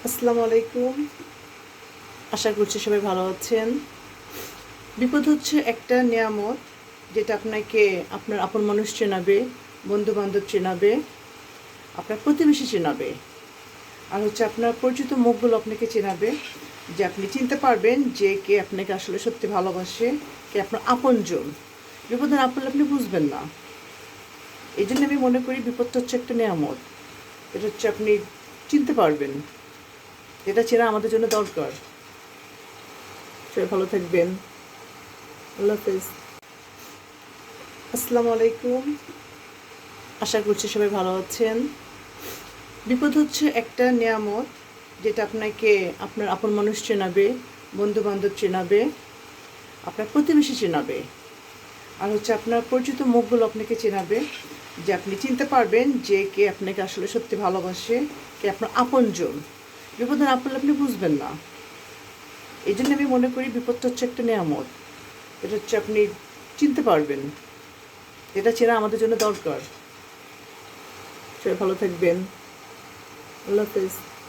আসসালামু আলাইকুম। আশা করছি সবাই ভালো আছেন। বিপদ হচ্ছে একটা নিয়ামত, যেটা আপনাকে আপনার আপন মানুষ চেনাবে, বন্ধু-বান্ধব চেনাবে, আপনার প্রতিবেশী চেনাবে। আর হচ্ছে আপনার পরিচিত মুখগুলো আপনাকে চেনাবে, যে আপনি চিনতে পারবেন যে কে আপনাকে আসলে সত্যি ভালোবাসে, কে আপনার আপনজন। বিপদে না পড়লে আপনি বুঝবেন না। এই জন্য আমি মনে করি বিপদটা হচ্ছে একটা নিয়ামত। এটা হচ্ছে আপনি চিনতে পারবেন। এটা চেনা আমাদের জন্য দরকার। সবাই ভালো থাকবেন। আল্লাহ হাফেজ। আসসালামু আলাইকুম। আশা করছি সবাই ভালো আছেন। বিপদ হচ্ছে একটা নিয়ামত, যেটা আপনাকে আপনার আপন মানুষ চেনাবে, বন্ধু-বান্ধব চেনাবে, আপনার প্রতিবেশী চেনাবে। আর হচ্ছে আপনার পরিচিত মুখগুলো আপনাকে চেনাবে, যে আপনি চিনতে পারবেন যে কে আপনাকে আসলে সত্যি ভালোবাসে, কে আপনার আপনজন। বিপদে না পড়লে আপনি বুঝবেন না। এই জন্য আমি মনে করি বিপদটা হচ্ছে একটা নিয়ামত। এটা হচ্ছে আপনি চিনতে পারবেন। এটা চেনা আমাদের জন্য দরকার। সবাই ভালো থাকবেন। আল্লাহ হাফেজ।